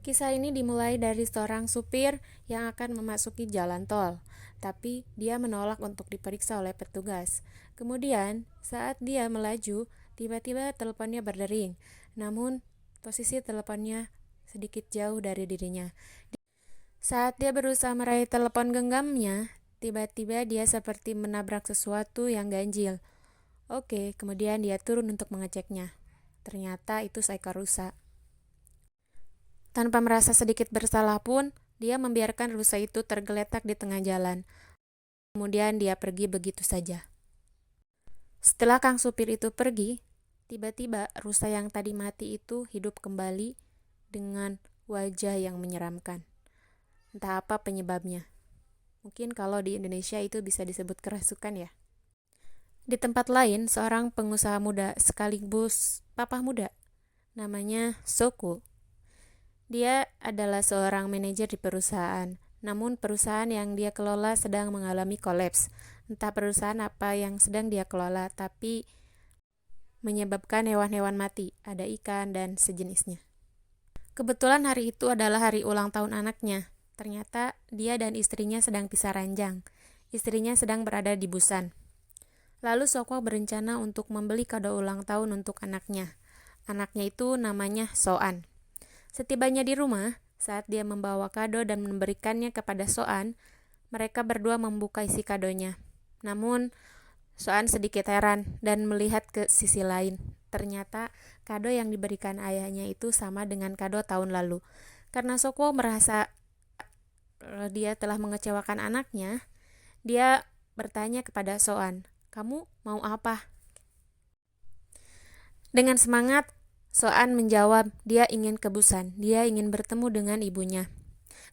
Kisah ini dimulai dari seorang supir yang akan memasuki jalan tol, tapi dia menolak untuk diperiksa oleh petugas. Kemudian, saat dia melaju, tiba-tiba teleponnya berdering, namun posisi teleponnya sedikit jauh dari dirinya. Saat dia berusaha meraih telepon genggamnya, tiba-tiba dia seperti menabrak sesuatu yang ganjil. Oke, kemudian dia turun untuk mengeceknya. Ternyata itu seekor rusa. Tanpa merasa sedikit bersalah pun, dia membiarkan rusa itu tergeletak di tengah jalan. Kemudian dia pergi begitu saja. Setelah kang supir itu pergi, tiba-tiba rusa yang tadi mati itu hidup kembali dengan wajah yang menyeramkan. Entah apa penyebabnya. Mungkin kalau di Indonesia itu bisa disebut kerasukan ya. Di tempat lain, seorang pengusaha muda sekaligus papa muda, namanya Soko. Dia adalah seorang manajer di perusahaan, namun perusahaan yang dia kelola sedang mengalami kolaps. Entah perusahaan apa yang sedang dia kelola, tapi menyebabkan hewan-hewan mati, ada ikan dan sejenisnya. Kebetulan hari itu adalah hari ulang tahun anaknya. Ternyata dia dan istrinya sedang pisah ranjang. Istrinya sedang berada di Busan. Lalu Sokwa berencana untuk membeli kado ulang tahun untuk anaknya. Anaknya itu namanya Soan. Setibanya di rumah, saat dia membawa kado dan memberikannya kepada Soan, mereka berdua membuka isi kadonya. Namun, Soan sedikit heran dan melihat ke sisi lain. Ternyata kado yang diberikan ayahnya itu sama dengan kado tahun lalu. Karena Sokwo merasa dia telah mengecewakan anaknya, dia bertanya kepada Soan, "Kamu mau apa?" Dengan semangat, Soan menjawab dia ingin ke Busan, dia ingin bertemu dengan ibunya.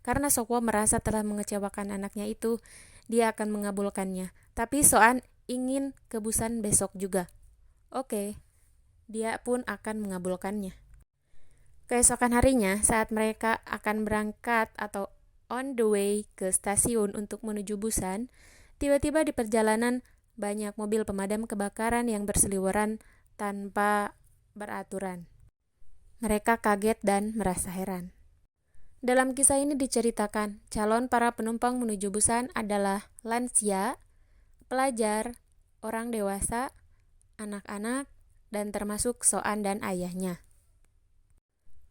Karena Sokwo merasa telah mengecewakan anaknya itu, dia akan mengabulkannya. Tapi Soan ingin ke Busan besok juga. Oke, dia pun akan mengabulkannya. Keesokan harinya, saat mereka akan berangkat atau on the way ke stasiun untuk menuju Busan, tiba-tiba di perjalanan banyak mobil pemadam kebakaran yang berseliweran tanpa beraturan. Mereka kaget dan merasa heran. Dalam kisah ini diceritakan, calon para penumpang menuju Busan adalah lansia, pelajar, orang dewasa, anak-anak, dan termasuk Soan dan ayahnya.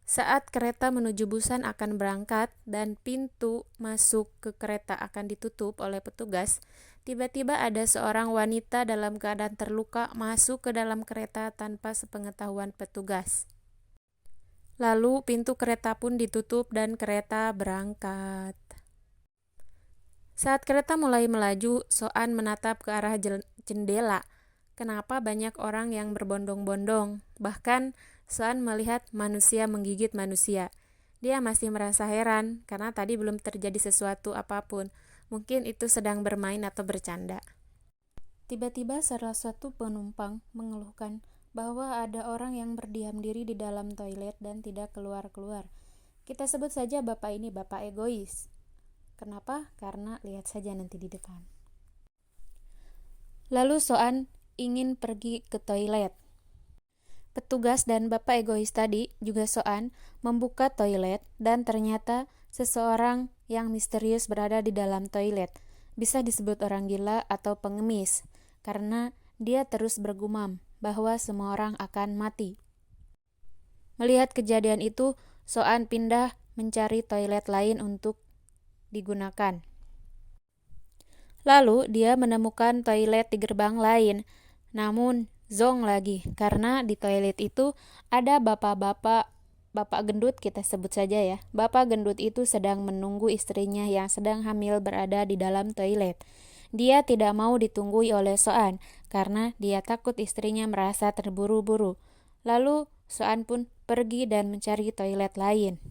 Saat kereta menuju Busan akan berangkat dan pintu masuk ke kereta akan ditutup oleh petugas, tiba-tiba ada seorang wanita dalam keadaan terluka masuk ke dalam kereta tanpa sepengetahuan petugas. Lalu pintu kereta pun ditutup dan kereta berangkat. Saat kereta mulai melaju, Soan menatap ke arah jendela. Kenapa banyak orang yang berbondong-bondong? Bahkan Soan melihat manusia menggigit manusia. Dia masih merasa heran karena tadi belum terjadi sesuatu apapun. Mungkin itu sedang bermain atau bercanda. Tiba-tiba salah satu penumpang mengeluhkan bahwa ada orang yang berdiam diri di dalam toilet dan tidak keluar-keluar. Kita sebut saja bapak ini bapak egois. Kenapa? Karena lihat saja nanti di depan. Lalu Soan ingin pergi ke toilet. Petugas dan bapak egois tadi, juga Soan, membuka toilet dan ternyata seseorang yang misterius berada di dalam toilet. Bisa disebut orang gila atau pengemis, karena dia terus bergumam bahwa semua orang akan mati. Melihat kejadian itu, Soan pindah mencari toilet lain untuk digunakan. Lalu dia menemukan toilet di gerbang lain, namun zong lagi karena di toilet itu ada bapak gendut, kita sebut saja ya. Bapak gendut itu sedang menunggu istrinya yang sedang hamil berada di dalam toilet. Dia tidak mau ditunggui oleh Soan karena dia takut istrinya merasa terburu-buru. Lalu Soan pun pergi dan mencari toilet lain.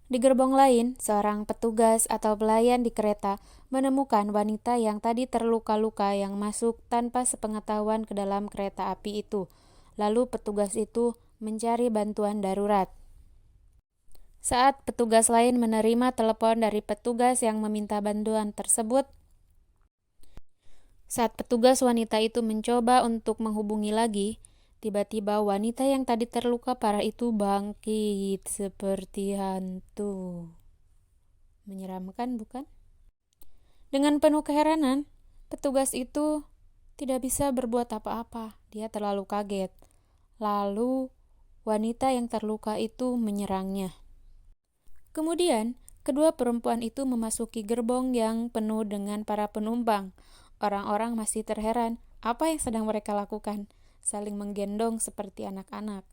Di gerbong lain, seorang petugas atau pelayan di kereta menemukan wanita yang tadi terluka-luka yang masuk tanpa sepengetahuan ke dalam kereta api itu. Lalu petugas itu mencari bantuan darurat. Saat petugas lain menerima telepon dari petugas yang meminta bantuan tersebut, saat petugas wanita itu mencoba untuk menghubungi lagi, Tiba-tiba wanita yang tadi terluka parah itu bangkit seperti hantu. Menyeramkan, bukan? Dengan penuh keheranan, petugas itu tidak bisa berbuat apa-apa. Dia terlalu kaget. Lalu, wanita yang terluka itu menyerangnya. Kemudian, kedua perempuan itu memasuki gerbong yang penuh dengan para penumpang. Orang-orang masih terheran apa yang sedang mereka lakukan, saling menggendong seperti anak-anak.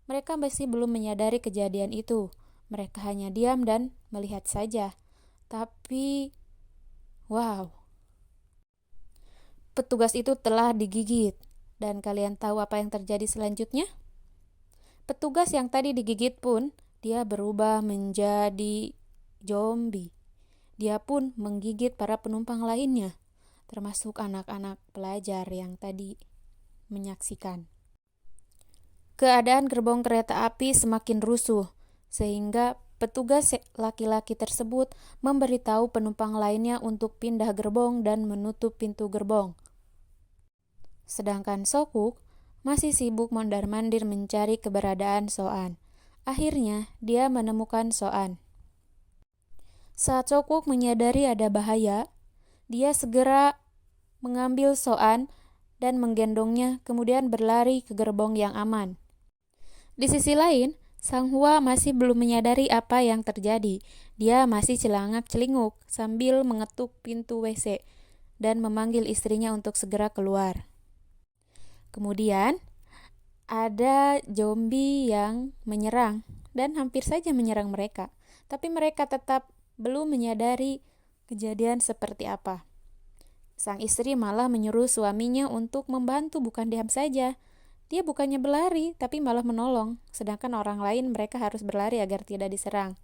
Mereka masih belum menyadari kejadian itu. Mereka hanya diam dan melihat saja. Tapi, wow, petugas itu telah digigit. Dan kalian tahu apa yang terjadi selanjutnya? Petugas yang tadi digigit pun, dia berubah menjadi zombie. Dia pun menggigit para penumpang lainnya, termasuk anak-anak pelajar yang tadi menyaksikan. Keadaan gerbong kereta api semakin rusuh, sehingga petugas laki-laki tersebut memberitahu penumpang lainnya untuk pindah gerbong dan menutup pintu gerbong. Sedangkan Sokuk masih sibuk mondar-mandir mencari keberadaan Soan. Akhirnya, dia menemukan Soan. Saat Sokuk menyadari ada bahaya, dia segera mengambil Soan dan menggendongnya, kemudian berlari ke gerbong yang aman. Di sisi lain, Sang Hua masih belum menyadari apa yang terjadi. Dia masih celangak-celinguk sambil mengetuk pintu WC dan memanggil istrinya untuk segera keluar. Kemudian, ada zombie yang menyerang dan hampir saja menyerang mereka. Tapi mereka tetap belum menyadari kejadian seperti apa. Sang istri malah menyuruh suaminya untuk membantu, bukan diam saja. Dia bukannya berlari, tapi malah menolong. Sedangkan orang lain mereka harus berlari agar tidak diserang.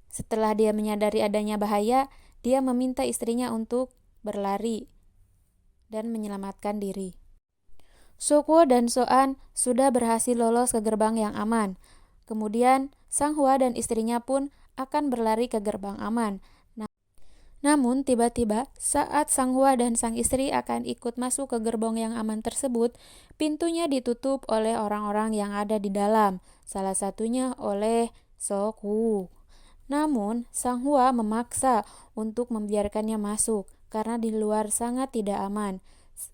Setelah dia menyadari adanya bahaya, dia meminta istrinya untuk berlari dan menyelamatkan diri. Sokwo dan Soan sudah berhasil lolos ke gerbang yang aman. Kemudian, Sang Hua dan istrinya pun akan berlari ke gerbang aman. Namun, tiba-tiba saat Sang Hua dan sang istri akan ikut masuk ke gerbong yang aman tersebut, pintunya ditutup oleh orang-orang yang ada di dalam, salah satunya oleh Sokwo. Namun, Sang Hua memaksa untuk membiarkannya masuk karena di luar sangat tidak aman.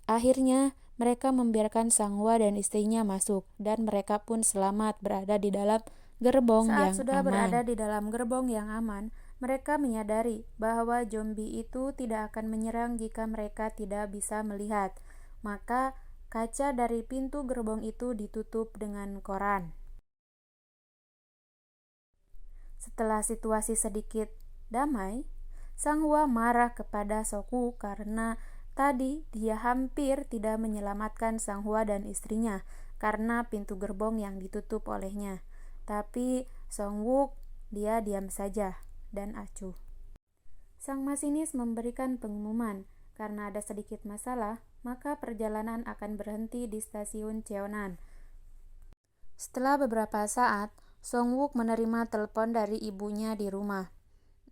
Akhirnya, mereka membiarkan Sang Hua dan istrinya masuk, dan mereka pun selamat berada di dalam gerbong yang aman. Saat sudah berada di dalam gerbong yang aman, mereka menyadari bahwa zombie itu tidak akan menyerang jika mereka tidak bisa melihat. Maka, kaca dari pintu gerbong itu ditutup dengan koran. Setelah situasi sedikit damai, Sang Hua marah kepada Sokwu karena tadi dia hampir tidak menyelamatkan Sang Hua dan istrinya karena pintu gerbong yang ditutup olehnya. Tapi Song Wook dia diam saja dan acuh. Sang masinis memberikan pengumuman karena ada sedikit masalah, maka perjalanan akan berhenti di stasiun Cheonan. Setelah beberapa saat, Song Wook menerima telepon dari ibunya di rumah.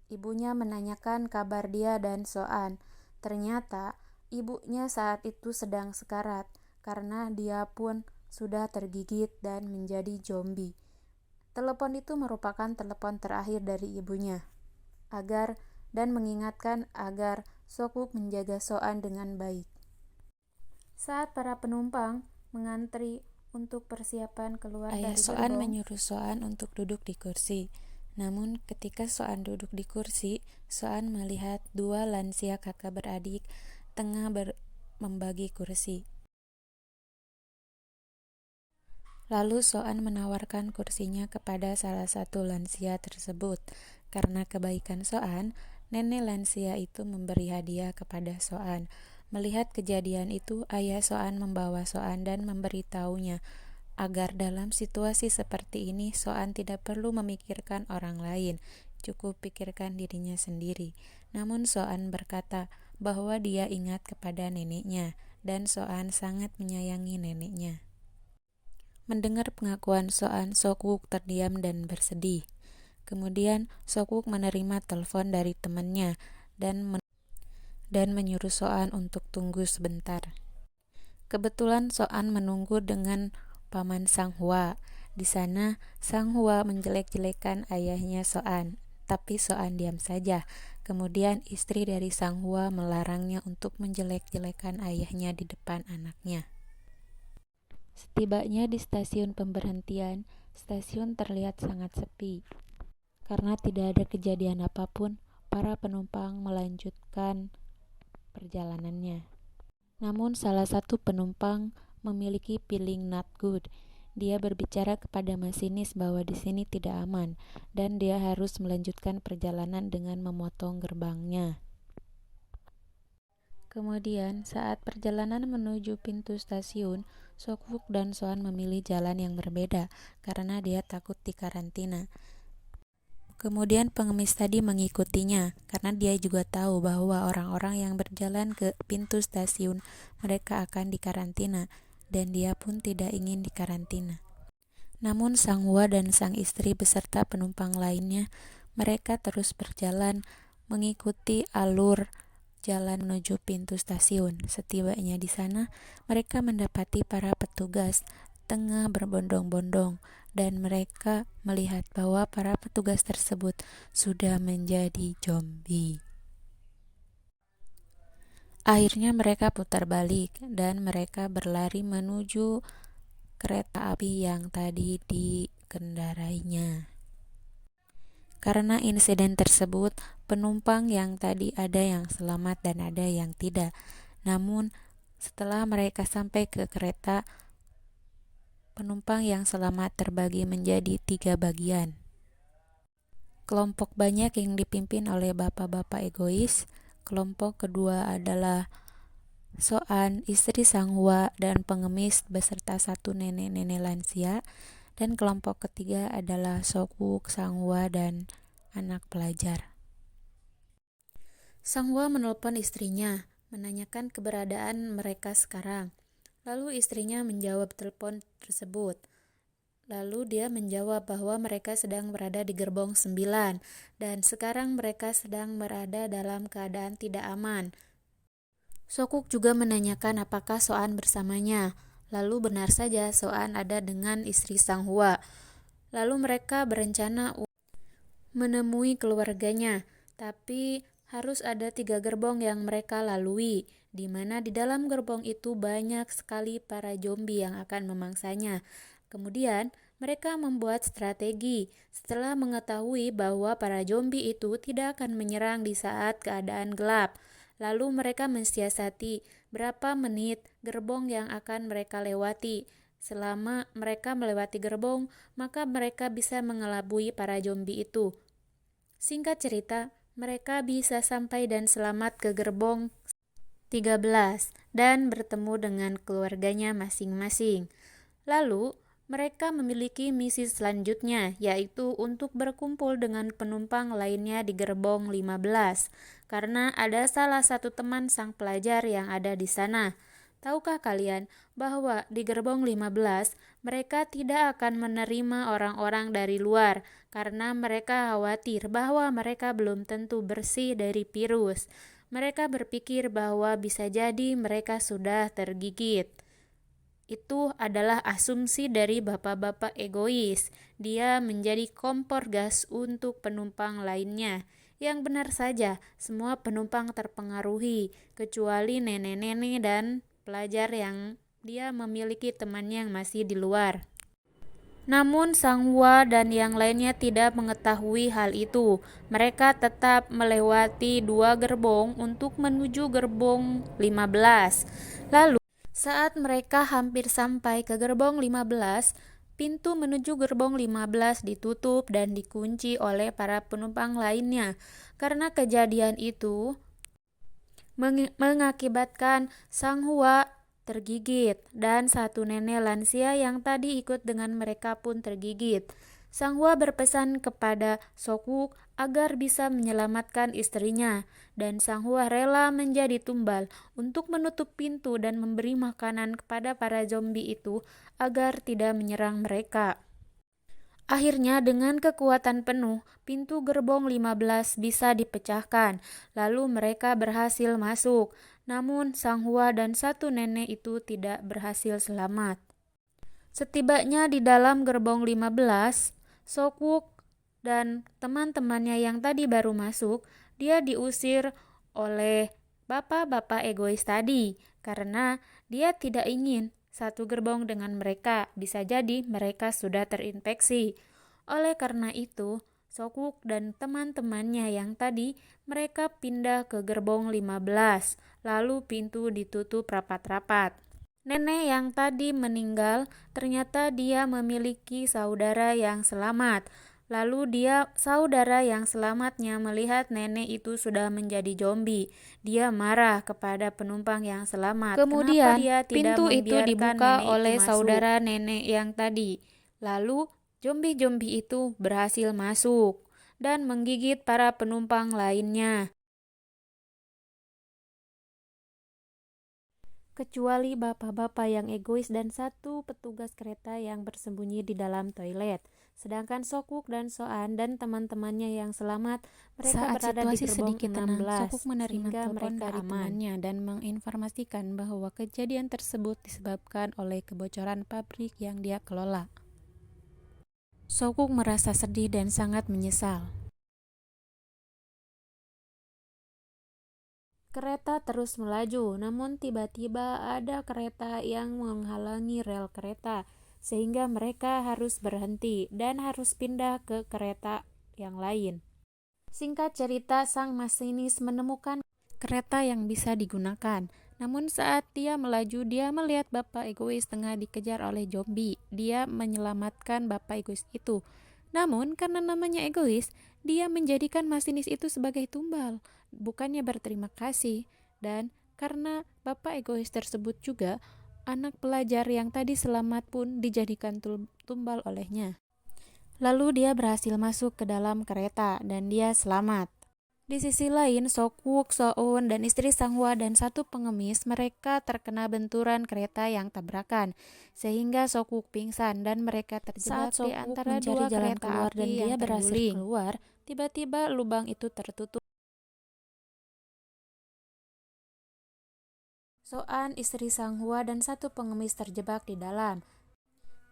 Ibunya menanyakan kabar dia dan Soan. Ternyata ibunya saat itu sedang sekarat karena dia pun sudah tergigit dan menjadi zombie. Telepon itu merupakan telepon terakhir dari ibunya dan mengingatkan agar Sokuk menjaga Soan dengan baik. Saat para penumpang mengantri untuk persiapan keluar dari gerbong, Soan menyuruh Soan untuk duduk di kursi. Namun ketika Soan duduk di kursi, Soan melihat dua lansia kakak beradik tengah membagi kursi. Lalu Soan menawarkan kursinya kepada salah satu lansia tersebut. Karena kebaikan Soan, nenek lansia itu memberi hadiah kepada Soan. Melihat kejadian itu, ayah Soan membawa Soan dan memberitahunya agar dalam situasi seperti ini Soan tidak perlu memikirkan orang lain, cukup pikirkan dirinya sendiri. Namun Soan berkata bahwa dia ingat kepada neneknya dan Soan sangat menyayangi neneknya. Mendengar pengakuan Soan, Sokwook terdiam dan bersedih. Kemudian Sokwook menerima telepon dari temannya dan menyuruh Soan untuk tunggu sebentar. Kebetulan Soan menunggu dengan paman Sang Hua. Di sana Sang Hua menjelek-jelekan ayahnya Soan, tapi Soan diam saja. Kemudian istri dari Sang Hua melarangnya untuk menjelek-jelekan ayahnya di depan anaknya. Setibanya di stasiun pemberhentian, stasiun terlihat sangat sepi. Karena tidak ada kejadian apapun, para penumpang melanjutkan perjalanannya. Namun salah satu penumpang memiliki feeling not good. Dia berbicara kepada masinis bahwa di sini tidak aman dan dia harus melanjutkan perjalanan dengan memotong gerbangnya. Kemudian, saat perjalanan menuju pintu stasiun, Sok-wook dan Soan memilih jalan yang berbeda karena dia takut dikarantina. Kemudian pengemis tadi mengikutinya karena dia juga tahu bahwa orang-orang yang berjalan ke pintu stasiun mereka akan dikarantina dan dia pun tidak ingin dikarantina. Namun Sang Hua dan sang istri beserta penumpang lainnya mereka terus berjalan mengikuti alur jalan menuju pintu stasiun. Setibanya di sana, mereka mendapati para petugas tengah berbondong-bondong dan mereka melihat bahwa para petugas tersebut sudah menjadi zombie. Akhirnya mereka putar balik dan mereka berlari menuju kereta api yang tadi dikendarainya. Karena insiden tersebut, penumpang yang tadi ada yang selamat dan ada yang tidak. Namun, setelah mereka sampai ke kereta, penumpang yang selamat terbagi menjadi 3 bagian. Kelompok banyak yang dipimpin oleh bapak-bapak egois. Kelompok kedua adalah Soan, istri Sang Hua, dan pengemis beserta satu nenek-nenek lansia. Dan kelompok ketiga adalah Sok-wook, Sang Hua, dan anak pelajar. Sang Hua menelpon istrinya, menanyakan keberadaan mereka sekarang. Lalu istrinya menjawab telepon tersebut. Lalu dia menjawab bahwa mereka sedang berada di gerbong 9 dan sekarang mereka sedang berada dalam keadaan tidak aman. Sok-wook juga menanyakan apakah Soan bersamanya. Lalu benar saja Soan ada dengan istri Sang Hua. Lalu mereka berencana menemui keluarganya, tapi harus ada 3 gerbong yang mereka lalui, di mana di dalam gerbong itu banyak sekali para zombie yang akan memangsanya. Kemudian, mereka membuat strategi setelah mengetahui bahwa para zombie itu tidak akan menyerang di saat keadaan gelap. Lalu mereka mensiasati berapa menit gerbong yang akan mereka lewati. Selama mereka melewati gerbong, maka mereka bisa mengelabui para zombie itu. Singkat cerita, mereka bisa sampai dan selamat ke gerbong 13 dan bertemu dengan keluarganya masing-masing. Lalu, mereka memiliki misi selanjutnya, yaitu untuk berkumpul dengan penumpang lainnya di gerbong 15, karena ada salah satu teman sang pelajar yang ada di sana. Tahukah kalian bahwa di gerbong 15 mereka tidak akan menerima orang-orang dari luar karena mereka khawatir bahwa mereka belum tentu bersih dari virus. Mereka berpikir bahwa bisa jadi mereka sudah tergigit. Itu adalah asumsi dari bapak-bapak egois. Dia menjadi kompor gas untuk penumpang lainnya. Yang benar saja, semua penumpang terpengaruhi, kecuali nenek-nenek dan pelajar yang dia memiliki temannya yang masih di luar. Namun Sang Hua dan yang lainnya tidak mengetahui hal itu. Mereka tetap melewati 2 gerbong untuk menuju gerbong 15. Lalu, saat mereka hampir sampai ke gerbong 15, pintu menuju gerbong 15 ditutup dan dikunci oleh para penumpang lainnya. Karena kejadian itu mengakibatkan Sang Hua tergigit dan satu nenek lansia yang tadi ikut dengan mereka pun tergigit. Sang Hua berpesan kepada Sok-wook agar bisa menyelamatkan istrinya dan Sang Hua rela menjadi tumbal untuk menutup pintu dan memberi makanan kepada para zombie itu agar tidak menyerang mereka. Akhirnya dengan kekuatan penuh, pintu gerbong 15 bisa dipecahkan, lalu mereka berhasil masuk. Namun Sang Hua dan satu nenek itu tidak berhasil selamat. Setibanya di dalam gerbong 15, Sokwuk dan teman-temannya yang tadi baru masuk, dia diusir oleh bapak-bapak egois tadi karena dia tidak ingin satu gerbong dengan mereka. Bisa jadi mereka sudah terinfeksi. Oleh karena itu, Sokwuk dan teman-temannya yang tadi mereka pindah ke gerbong 15, lalu pintu ditutup rapat-rapat. Nenek yang tadi meninggal, ternyata dia memiliki saudara yang selamat. Lalu saudara yang selamatnya melihat nenek itu sudah menjadi zombie. Dia marah kepada penumpang yang selamat. Kemudian dia pintu itu dibuka oleh saudara nenek yang tadi. Lalu zombie-zombie itu berhasil masuk dan menggigit para penumpang lainnya. Kecuali bapak-bapak yang egois dan satu petugas kereta yang bersembunyi di dalam toilet. Sedangkan Sokwuk dan Soan dan teman-temannya yang selamat, mereka berada di gerbong 16. Sokwuk menerima telepon dari temannya dan menginformasikan bahwa kejadian tersebut disebabkan oleh kebocoran pabrik yang dia kelola. Sokwuk merasa sedih dan sangat menyesal. Kereta terus melaju, namun tiba-tiba ada kereta yang menghalangi rel kereta, sehingga mereka harus berhenti dan harus pindah ke kereta yang lain. Singkat cerita, sang masinis menemukan kereta yang bisa digunakan. Namun saat dia melaju, dia melihat bapak egois tengah dikejar oleh zombie. Dia menyelamatkan bapak egois itu. Namun karena namanya egois, dia menjadikan masinis itu sebagai tumbal, bukannya berterima kasih. Dan karena bapak egois tersebut juga, anak pelajar yang tadi selamat pun dijadikan tumbal olehnya. Lalu dia berhasil masuk ke dalam kereta dan dia selamat. Di sisi lain, Sokwuk, Soun, dan istri Sang Hua dan satu pengemis, mereka terkena benturan kereta yang tabrakan, sehingga Sokwuk pingsan dan mereka terjebak di antara dua kereta api dan dia berhasil keluar. Tiba-tiba lubang itu tertutup. Soan, istri Sang Hua, dan satu pengemis terjebak di dalam.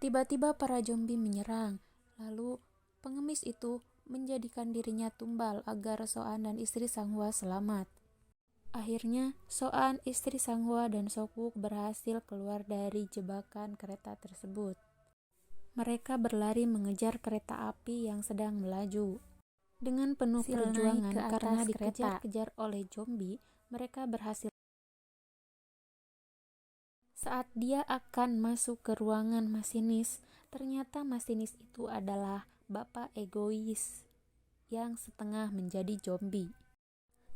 Tiba-tiba para zombie menyerang, lalu pengemis itu menjadikan dirinya tumbal agar Soan dan istri Sang Hua selamat. Akhirnya, Soan, istri Sang Hua, dan Sokwuk berhasil keluar dari jebakan kereta tersebut. Mereka berlari mengejar kereta api yang sedang melaju. Dengan penuh perjuangan karena dikejar-kejar oleh zombie, mereka berhasil. Saat dia akan masuk ke ruangan masinis, ternyata masinis itu adalah bapak egois yang setengah menjadi zombie.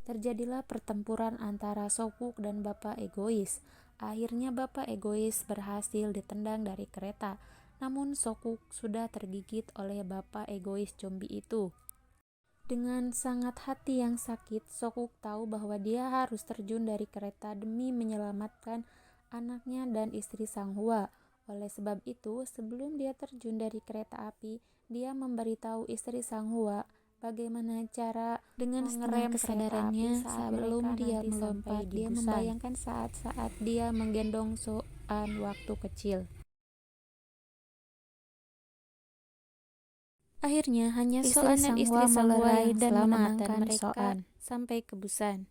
Terjadilah pertempuran antara Sokwuk dan bapak egois. Akhirnya bapak egois berhasil ditendang dari kereta, namun Sokwuk sudah tergigit oleh bapak egois zombie itu. Dengan sangat hati yang sakit, Sokwuk tahu bahwa dia harus terjun dari kereta demi menyelamatkan anaknya dan istri Sang Hua. Oleh sebab itu, sebelum dia terjun dari kereta api, dia memberitahu istri Sang Hua bagaimana cara dengan mengerem kesadarannya sebelum dia melompat. Dia membayangkan saat-saat dia menggendong Soan waktu kecil. Akhirnya hanya Soan dan istri Sang Hua dan menenangkan mereka sampai ke Busan.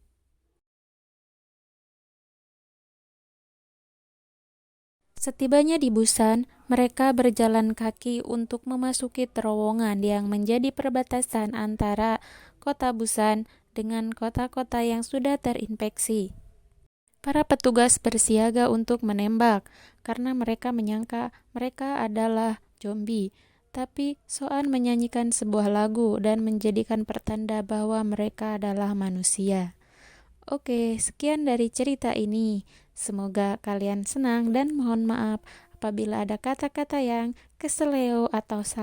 Setibanya di Busan, mereka berjalan kaki untuk memasuki terowongan yang menjadi perbatasan antara kota Busan dengan kota-kota yang sudah terinfeksi. Para petugas bersiaga untuk menembak karena mereka menyangka mereka adalah zombie. Tapi Soan menyanyikan sebuah lagu dan menjadikan pertanda bahwa mereka adalah manusia. Oke, sekian dari cerita ini. Semoga kalian senang dan mohon maaf apabila ada kata-kata yang keseleo atau salah.